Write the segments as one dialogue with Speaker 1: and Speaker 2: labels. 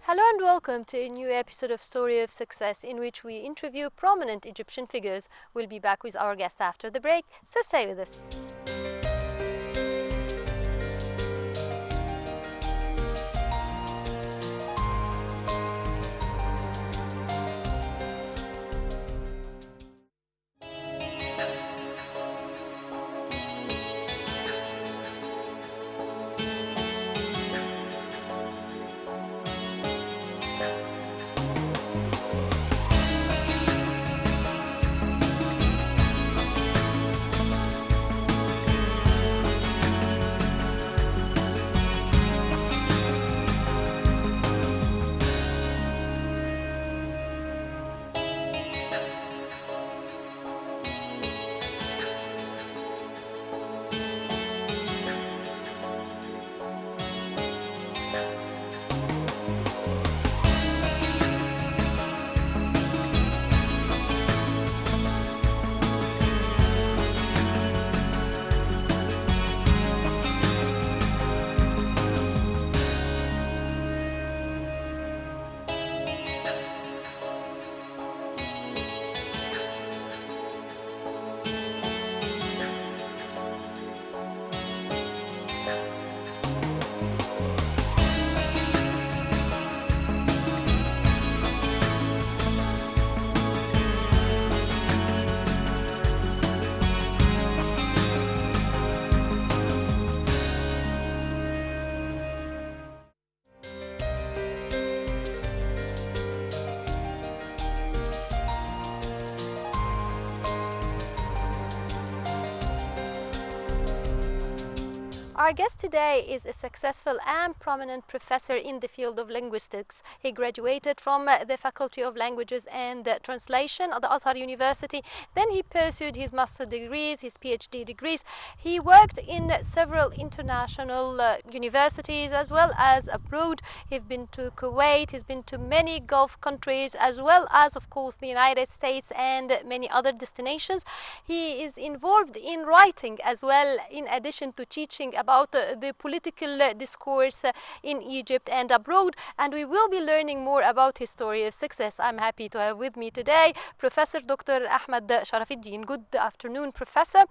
Speaker 1: Hello and welcome to a new episode of Story of Success in which we interview prominent Egyptian figures. We'll be back with our guest after the break, so stay with us. Our guest today is a successful and prominent professor in the field of linguistics. He graduated from the Faculty of Languages and Translation at the Azhar University. Then he pursued his master's degrees, his PhD degrees. He worked in several international universities as well as abroad. He's been to Kuwait, he's been to many Gulf countries as well as, of course, the United States and many other destinations. He is involved in writing as well, in addition to teaching about the political discourse in Egypt and abroad, and we will be learning more about his story of success. I'm happy to have with me today Professor Dr. Ahmad Sharaf Eldin. Good afternoon, Professor.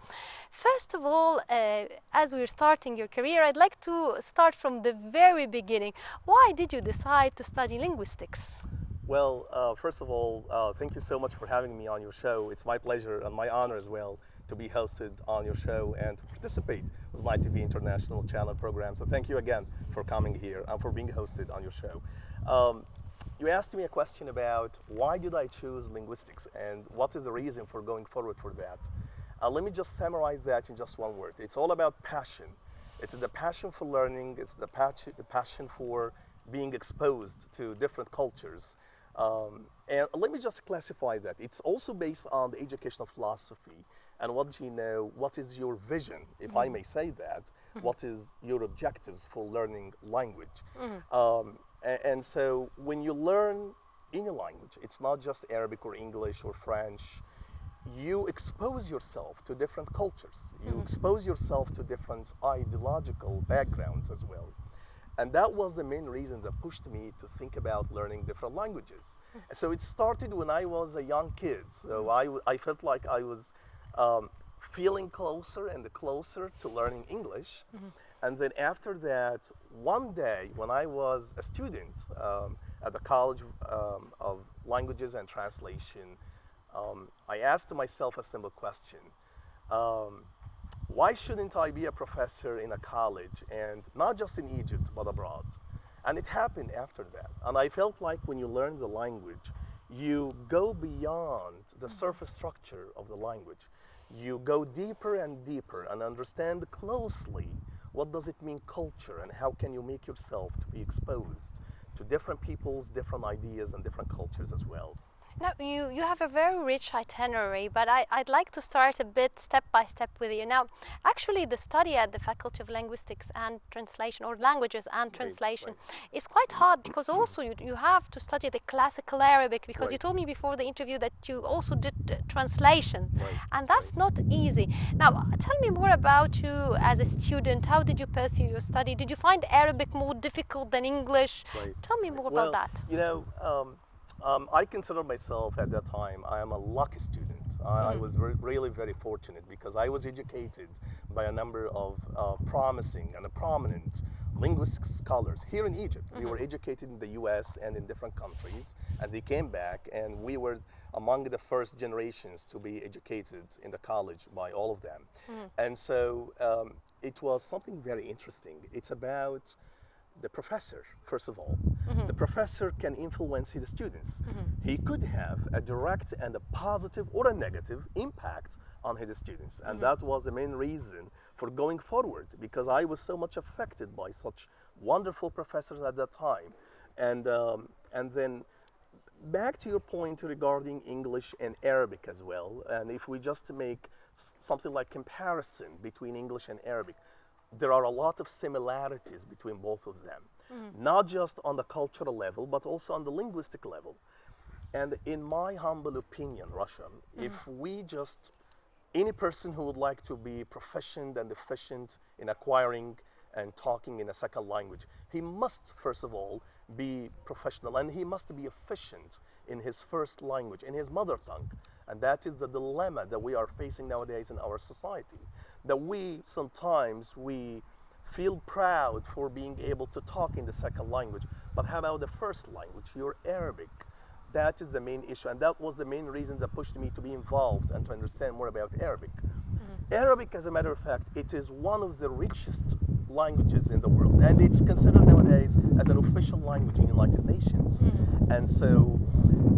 Speaker 1: First of all, as we're starting your career, I'd like to start from the very beginning. Why did you decide to study linguistics?
Speaker 2: Well, first of all, thank you so much for having me on your show. It's my pleasure and my honor as well to be hosted on your show and to participate with Light TV International Channel program. So thank you again for coming here and for being hosted on your show. You asked me a question about why did I choose linguistics and what is the reason for going forward for that. Let me just summarize that in just one word. It's all about passion. It's the passion for learning. It's the passion for being exposed to different cultures. And let me just classify that. It's also based on the educational philosophy and what you know, what is your vision, if I may say that, what is your objectives for learning language. And so when you learn any language, it's not just Arabic or English or French, you expose yourself to different cultures. You expose yourself to different ideological backgrounds as well. And that was the main reason that pushed me to think about learning different languages. So it started when I was a young kid. So I felt like I was feeling closer and closer to learning English. And then after that, one day when I was a student at the College of Languages and Translation, I asked myself a simple question. Why shouldn't I be a professor in a college, and not just in Egypt, but abroad? And it happened after that. And I felt like when you learn the language, you go beyond the surface structure of the language. You go deeper and deeper and understand closely what does it mean culture and how can you make yourself to be exposed to different people's different ideas and different cultures as well.
Speaker 1: Now, you have a very rich itinerary, but I'd like to start a bit step by step with you. Now, actually, the study at the Faculty of Linguistics and Translation, or Languages and Translation,
Speaker 2: Right.
Speaker 1: is quite hard because also you have to study the classical Arabic, because you
Speaker 2: Right.
Speaker 1: told me before the interview that you also did translation,
Speaker 2: Right.
Speaker 1: and that's not easy. Now, tell me more about you as a student. How did you pursue your study? Did you find Arabic more difficult than English?
Speaker 2: Right.
Speaker 1: Tell me more about
Speaker 2: Well,
Speaker 1: that.
Speaker 2: I consider myself at that time, I am a lucky student. I was really very fortunate because I was educated by a number of promising and prominent linguistic scholars here in Egypt. They were educated in the US and in different countries, and they came back, and we were among the first generations to be educated in the college by all of them. And so it was something very interesting. It's about the professor, first of all. The professor can influence his students. He could have a direct and a positive or a negative impact on his students. And that was the main reason for going forward, because I was so much affected by such wonderful professors at that time. And then back to your point regarding English and Arabic as well, and if we just make something like comparison between English and Arabic, there are a lot of similarities between both of them, not just on the cultural level, but also on the linguistic level. And in my humble opinion, Russia, if we just, any person who would like to be proficient and efficient in acquiring and talking in a second language, he must, first of all, be professional, and he must be efficient in his first language, in his mother tongue. And that is the dilemma that we are facing nowadays in our society. That we sometimes we feel proud for being able to talk in the second language, but how about the first language, your Arabic? That is the main issue, and that was the main reason that pushed me to be involved and to understand more about Arabic. Arabic, as a matter of fact, it is one of the richest languages in the world, and it's considered nowadays as an official language in the United Nations. And so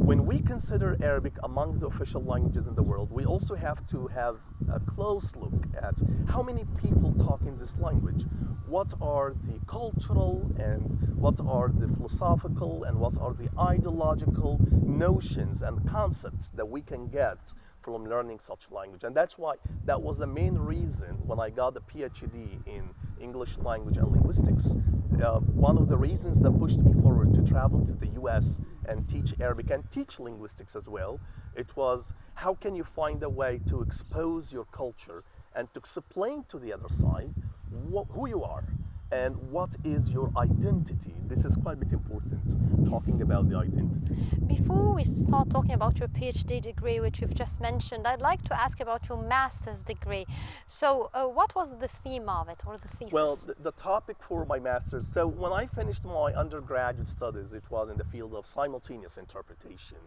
Speaker 2: when we consider Arabic among the official languages in the world, we also have to have a close look at how many people talk in this language. What are the cultural and what are the philosophical and what are the ideological notions and concepts that we can get from learning such language. And that's why that was the main reason when I got the PhD in English language and linguistics. One of the reasons that pushed me forward to travel to the US and teach Arabic and teach linguistics as well, it was how can you find a way to expose your culture and to explain to the other side who you are and what is your identity. This is quite a bit important, talking about the identity.
Speaker 1: Before we start talking about your PhD degree, which you've just mentioned, I'd like to ask about your master's degree. So what was the theme of it, or the thesis?
Speaker 2: Well, the topic for my master's, so when I finished my undergraduate studies, it was in the field of simultaneous interpretation.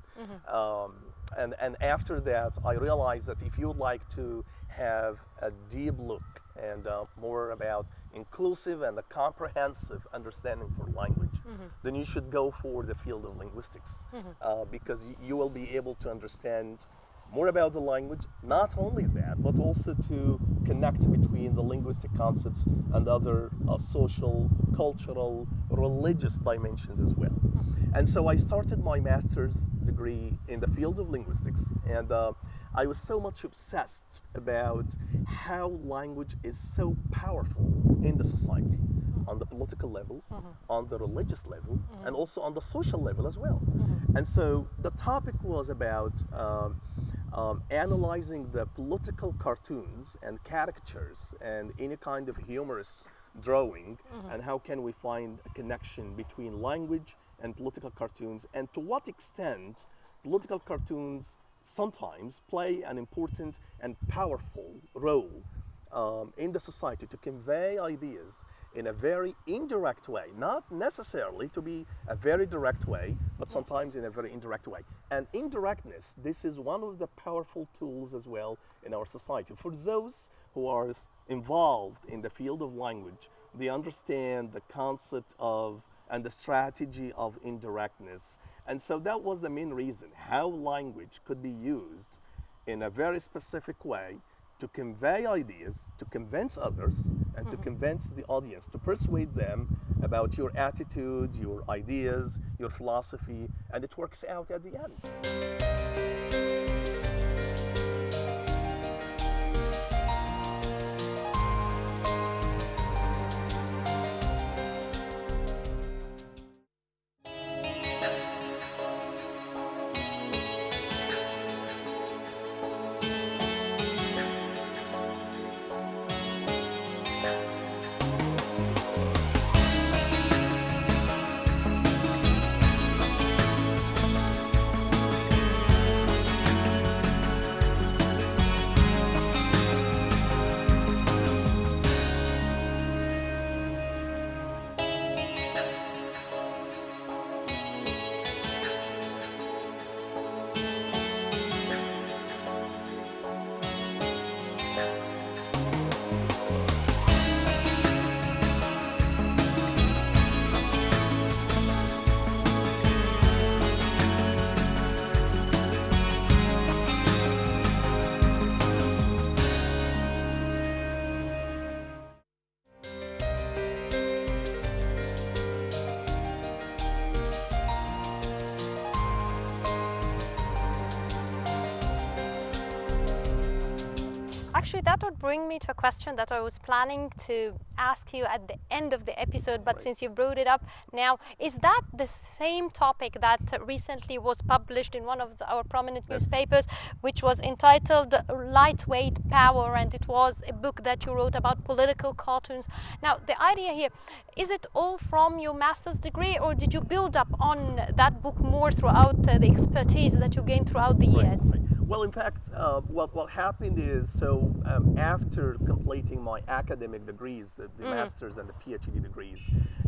Speaker 2: And after that, I realized that if you'd like to have a deep look and more about inclusive and a comprehensive understanding for language, then you should go for the field of linguistics, because you will be able to understand more about the language, not only that, but also to connect between the linguistic concepts and other social, cultural, religious dimensions as well. And so I started my master's degree in the field of linguistics, and I was so much obsessed about how language is so powerful in the society, on the political level, on the religious level, and also on the social level as well. And so the topic was about analyzing the political cartoons and caricatures and any kind of humorous drawing, and how can we find a connection between language and political cartoons, and to what extent political cartoons sometimes play an important and powerful role in the society to convey ideas in a very indirect way, not necessarily to be a very direct way, but sometimes in a very indirect way. And indirectness, this is one of the powerful tools as well in our society. For those who are involved in the field of language, they understand the concept of and the strategy of indirectness. And so that was the main reason, how language could be used in a very specific way to convey ideas, to convince others, and to convince the audience, to persuade them about your attitude, your ideas, your philosophy, and it works out at the end.
Speaker 1: Actually, that would bring me to a question that I was planning to ask you at the end of the episode, but since you brought it up now, is that the same topic that recently was published in one of our prominent newspapers, which was entitled Lightweight Power, and it was a book that you wrote about political cartoons? Now, the idea here, is it all from your master's degree, or did you build up on that book more throughout the expertise that you gained throughout the years?
Speaker 2: Well, in fact, what happened is, after completing my academic degrees, the master's and the PhD degrees,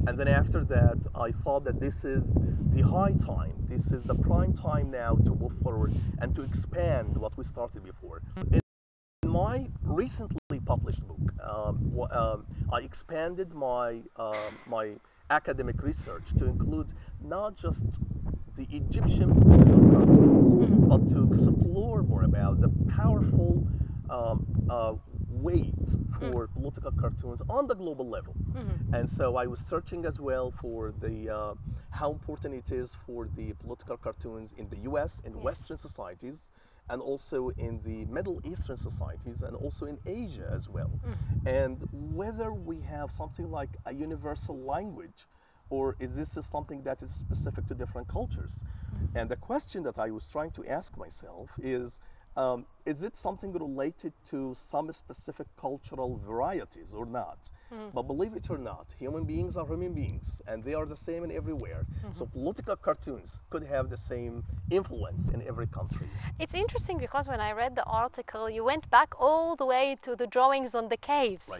Speaker 2: and then after that, I thought that this is the high time, this is the prime time now to move forward and to expand what we started before. In my recently published book, I expanded my academic research to include not just the Egyptian political cartoons, but to explore more about the powerful weight for political cartoons on the global level. And so I was searching as well for the how important it is for the political cartoons in the US, in Western societies, and also in the Middle Eastern societies, and also in Asia as well. And whether we have something like a universal language, or is this something that is specific to different cultures? And the question that I was trying to ask myself is it something related to some specific cultural varieties or not? But believe it or not, human beings are human beings, and they are the same in everywhere. So political cartoons could have the same influence in every country.
Speaker 1: It's interesting because when I read the article, you went back all the way to the drawings on the caves.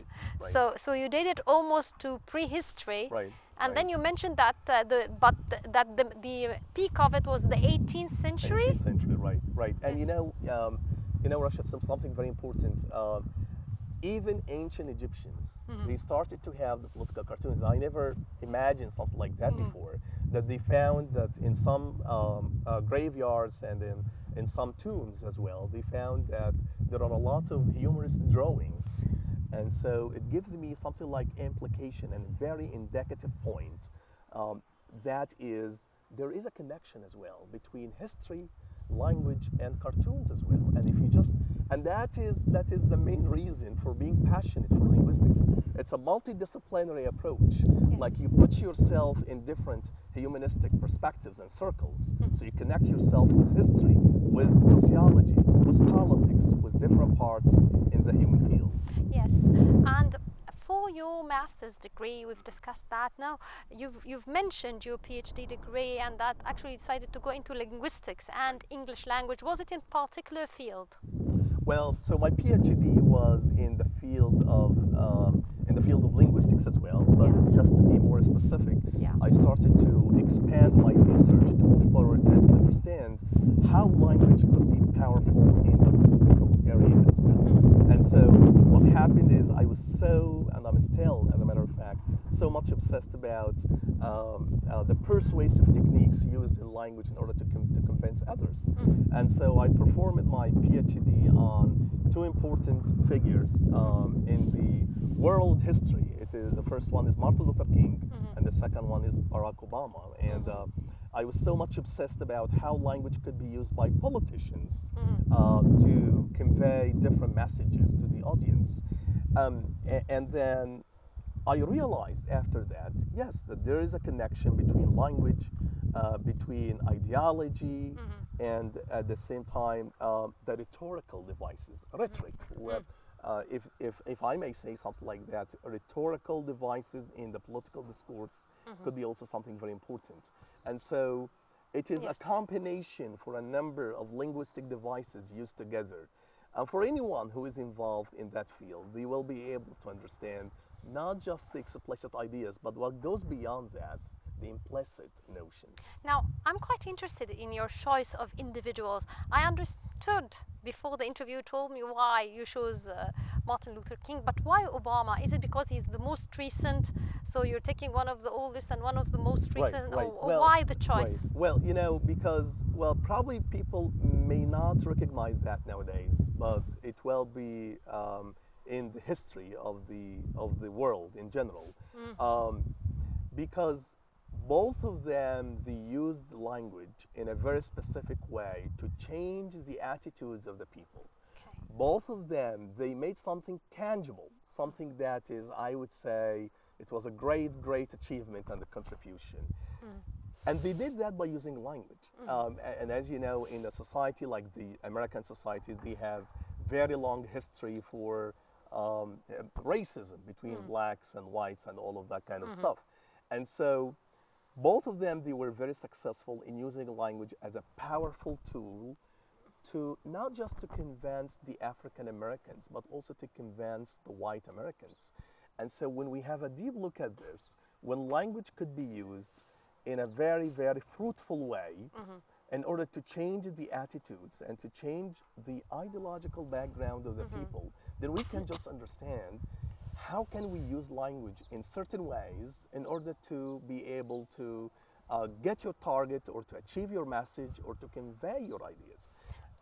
Speaker 1: So you did it almost to prehistory. And then you mentioned that the peak of it was the 18th century.
Speaker 2: 18th century, right. And you know, Rasha, something very important. Even ancient Egyptians, they started to have the political cartoons. I never imagined something like that before. That they found that in some graveyards and in some tombs as well, they found that there are a lot of humorous drawings. And so it gives me something like implication and very indicative point. That is, there is a connection as well between history, language, and cartoons as well. And if you just, and that is the main reason for being passionate for linguistics. It's a multidisciplinary approach. Like you put yourself in different humanistic perspectives and circles. So you connect yourself with history, with sociology, with politics, with different parts in the human field.
Speaker 1: Yes, and for your master's degree, we've discussed that now. You've mentioned your PhD degree, and that actually decided to go into linguistics and English language. Was it in particular field?
Speaker 2: Well, so my PhD was in the field of linguistics as well, but just to be more specific, I started to expand my research to move forward and to understand how language could be powerful in the political area as well. And so what happened is I was so, and I'm still, as a matter of fact, so much obsessed about the persuasive techniques used in language in order to convince others. And so I performed my PhD on two important figures in the world history. The first one is Martin Luther King, and the second one is Barack Obama. And I was so much obsessed about how language could be used by politicians to convey different messages to the audience. And then I realized after that, yes, that there is a connection between language, between ideology, and at the same time, the rhetorical devices, rhetoric. Where, if I may say something like that, rhetorical devices in the political discourse could be also something very important. And so it is a combination for a number of linguistic devices used together. And for anyone who is involved in that field, they will be able to understand not just the explicit ideas, but what goes beyond that, the implicit notions.
Speaker 1: Now, I'm quite interested in your choice of individuals. I understood before the interview, you told me why you chose Martin Luther King, but why Obama? Is it because he's the most recent? So you're taking one of the oldest and one of the most recent,
Speaker 2: Right.
Speaker 1: or why the choice?
Speaker 2: Right. Well, you know, because, well, probably people may not recognize that nowadays, but it will be in the history of the world in general, because both of them, they used language in a very specific way to change the attitudes of the people.
Speaker 1: Okay.
Speaker 2: Both of them, they made something tangible, something that is, I would say, it was a great, great achievement and a contribution. And they did that by using language. And as you know, in a society like the American society, they have very long history for racism between blacks and whites and all of that kind of stuff. And so both of them, they were very successful in using language as a powerful tool to not just to convince the African Americans, but also to convince the white Americans. And so when we have a deep look at this, when language could be used in a very, very fruitful way in order to change the attitudes and to change the ideological background of the people, then we can just understand how can we use language in certain ways in order to be able to get your target or to achieve your message or to convey your ideas.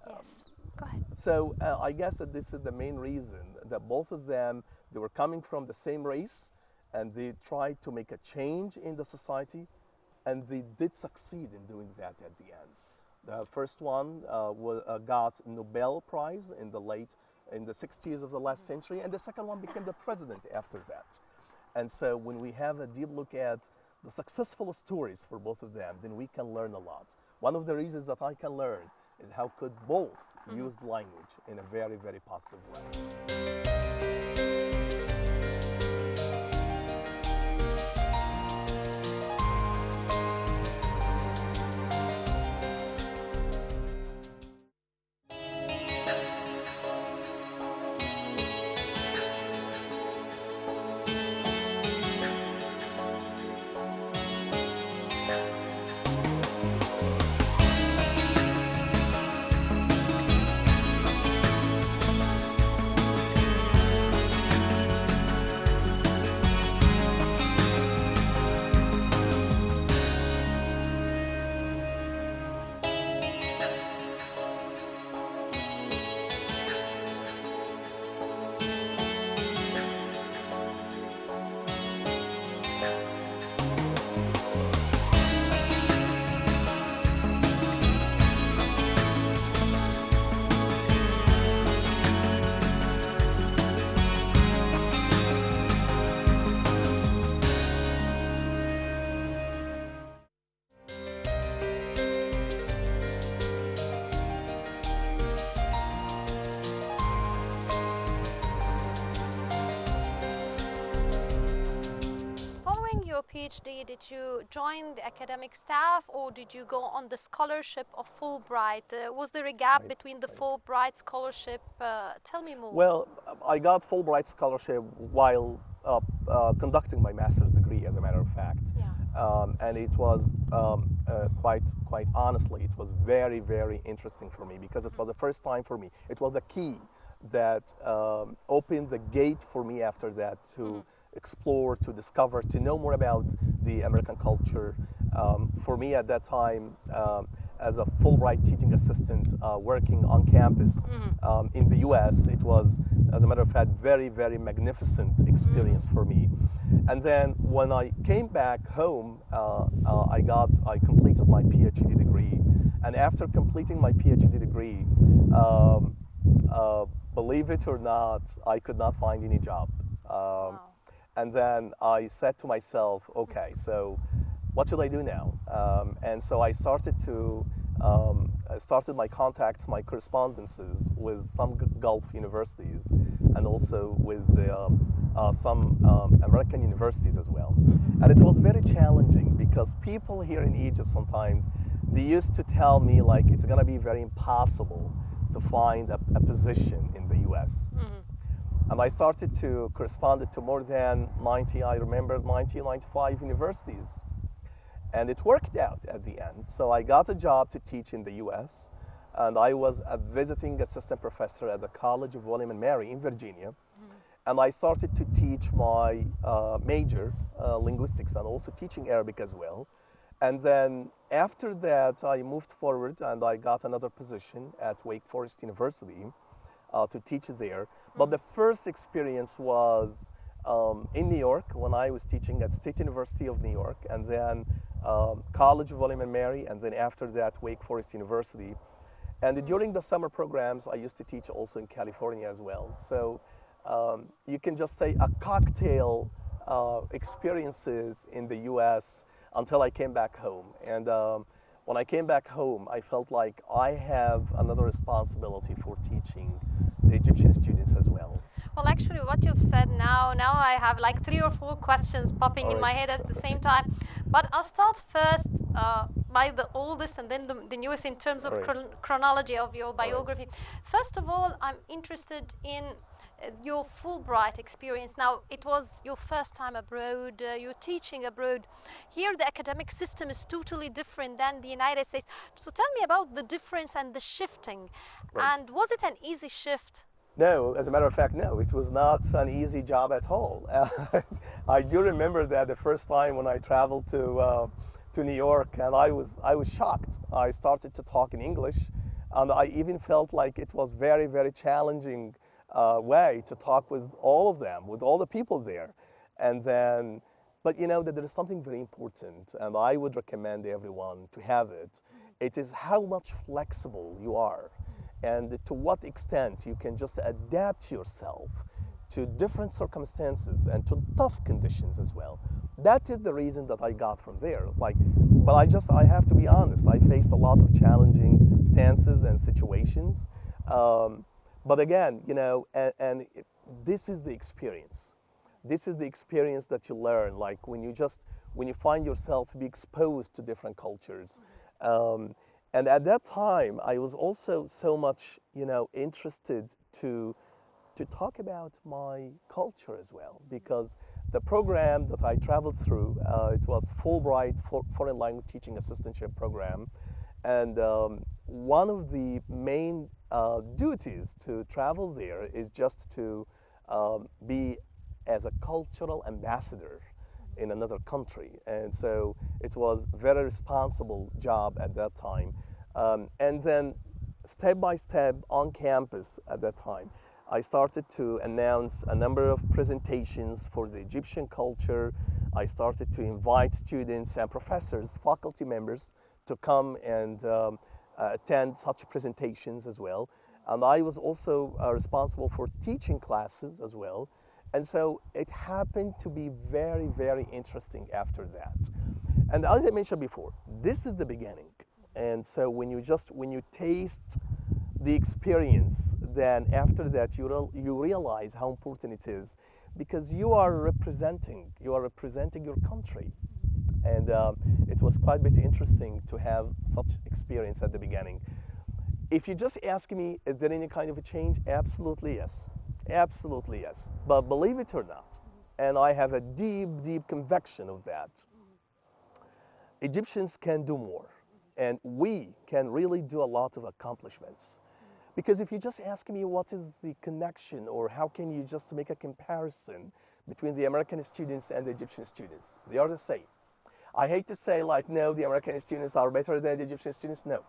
Speaker 1: Yes, go ahead.
Speaker 2: So I guess that this is the main reason that both of them, they were coming from the same race and they tried to make a change in the society, and they did succeed in doing that at the end. The first one got Nobel Prize in the 60s of the last century, and the second one became the president after that. And so when we have a deep look at the successful stories for both of them, then we can learn a lot. One of the reasons that I can learn is how could both use language in a very, very positive way.
Speaker 1: PhD, did you join the academic staff or did you go on the scholarship of Fulbright? Was there a gap between the Fulbright scholarship? Tell me more.
Speaker 2: Well, I got Fulbright scholarship while conducting my master's degree, as a matter of fact.
Speaker 1: Yeah.
Speaker 2: And it was quite honestly, it was very, very interesting for me because it was the first time for me. It was the key that opened the gate for me after that to explore, to discover, to know more about the American culture. For me at that time, as a Fulbright teaching assistant working on campus in the US, it was, as a matter of fact, very, very magnificent experience for me. And then when I came back home, I completed my PhD degree. And after completing my PhD degree, believe it or not, I could not find any job.
Speaker 1: Wow.
Speaker 2: And then I said to myself, okay, so what should I do now? And so I started my contacts, my correspondences with some Gulf universities and also with some American universities as well. And it was very challenging because people here in Egypt sometimes, they used to tell me like it's gonna be very impossible to find a position in the US. And I started to correspond to more than 90, I remember 90, 95 universities. And it worked out at the end. So I got a job to teach in the US, and I was a visiting assistant professor at the College of William and Mary in Virginia. And I started to teach my major, linguistics, and also teaching Arabic as well. And then after that, I moved forward and I got another position at Wake Forest University to teach there. But the first experience was in New York when I was teaching at State University of New York, and then College of William and Mary, and then after that, Wake Forest University. And during the summer programs, I used to teach also in California as well. So you can just say a cocktail experiences in the US until I came back home. And when I came back home, I felt like I have another responsibility for teaching the Egyptian students as well.
Speaker 1: Well, actually, what you've said now I have like 3 or 4 questions popping in my head at the same time. But I'll start first by the oldest and then the newest in terms of chronology of your biography. First of all, I'm interested in your Fulbright experience. Now, it was your first time abroad, you're teaching abroad. Here, the academic system is totally different than the United States. So tell me about the difference and the shifting. And was it an easy shift?
Speaker 2: No, as a matter of fact, no, it was not an easy job at all. I do remember that the first time when I traveled to New York, and I was shocked. I started to talk in English, and I even felt like it was very, very challenging way to talk with all of them, with all the people there. And then, but you know that there is something very important, and I would recommend everyone to have it. It is how much flexible you are, and to what extent you can just adapt yourself to different circumstances and to tough conditions as well. That is the reason that I got from there. But I have to be honest, I faced a lot of challenging stances and situations. But again, you know, and this is the experience. This is the experience that you learn, like when you find yourself be exposed to different cultures. And at that time, I was also so much, you know, interested to talk about my culture as well, because the program that I traveled through, it was Fulbright Foreign Language Teaching Assistantship Program, and one of the main duties to travel there is just to be as a cultural ambassador in another country. And so it was a very responsible job at that time. And then step by step on campus at that time, I started to announce a number of presentations for the Egyptian culture. I started to invite students and professors, faculty members, to come and attend such presentations as well. And I was also responsible for teaching classes as well. And so it happened to be very, very interesting after that. And as I mentioned before, this is the beginning. And so when you taste the experience, then after that you realize how important it is, because you are representing your country. And it was quite a bit interesting to have such experience at the beginning. If you just ask me, is there any kind of a change? Absolutely yes. Absolutely yes. But believe it or not, and I have a deep, deep conviction of that, Egyptians can do more. And we can really do a lot of accomplishments. Because if you just ask me what is the connection or how can you just make a comparison between the American students and the Egyptian students, they are the same. I hate to say like, no, the American students are better than the Egyptian students. No.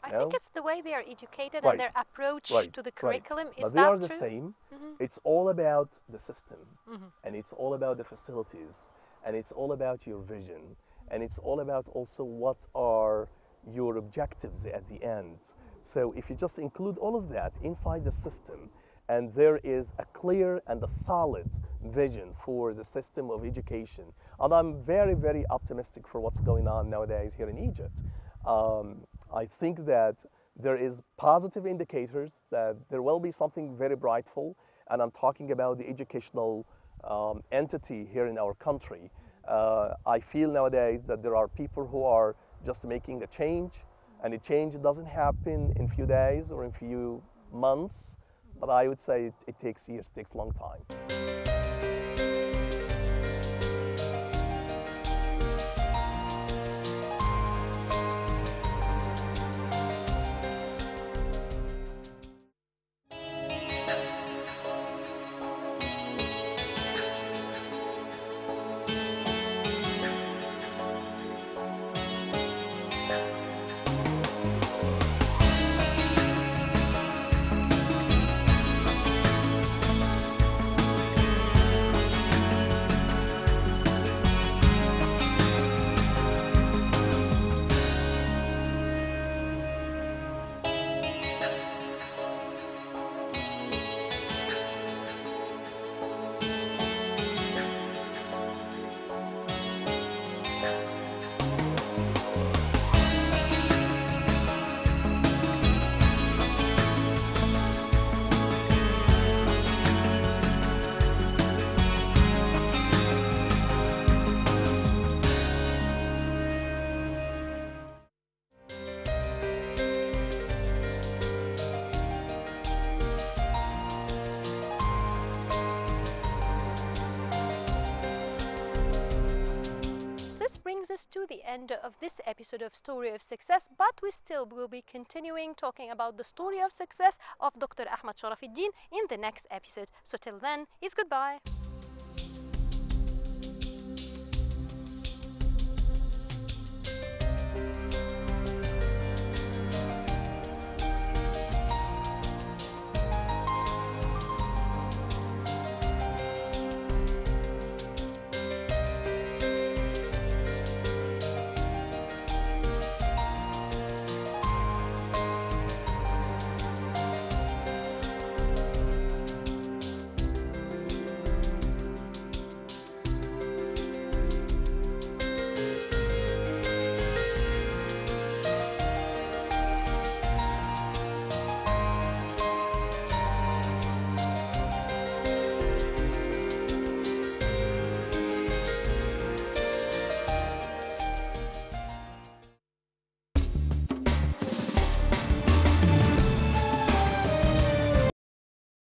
Speaker 1: I
Speaker 2: No.
Speaker 1: think it's the way they are educated
Speaker 2: Right.
Speaker 1: and their approach
Speaker 2: Right.
Speaker 1: to the
Speaker 2: Right.
Speaker 1: curriculum. Is
Speaker 2: But they
Speaker 1: that
Speaker 2: are the
Speaker 1: true?
Speaker 2: same. It's all about the system,
Speaker 1: Mhm.
Speaker 2: and it's all about the facilities, and it's all about your vision, and it's all about also what are your objectives at the end. So if you just include all of that inside the system, and there is a clear and a solid vision for the system of education, and I'm very, very optimistic for what's going on nowadays here in Egypt. I think that there is positive indicators that there will be something very brightful, and I'm talking about the educational entity here in our country. I feel nowadays that there are people who are just making a change, and a change doesn't happen in few days or in few months, but I would say it takes years, takes a long time.
Speaker 1: Brings us to the end of this episode of Story of Success, but we still will be continuing talking about the story of success of Dr. Ahmad Sharaf Eldin in the next episode. So till then, it's goodbye.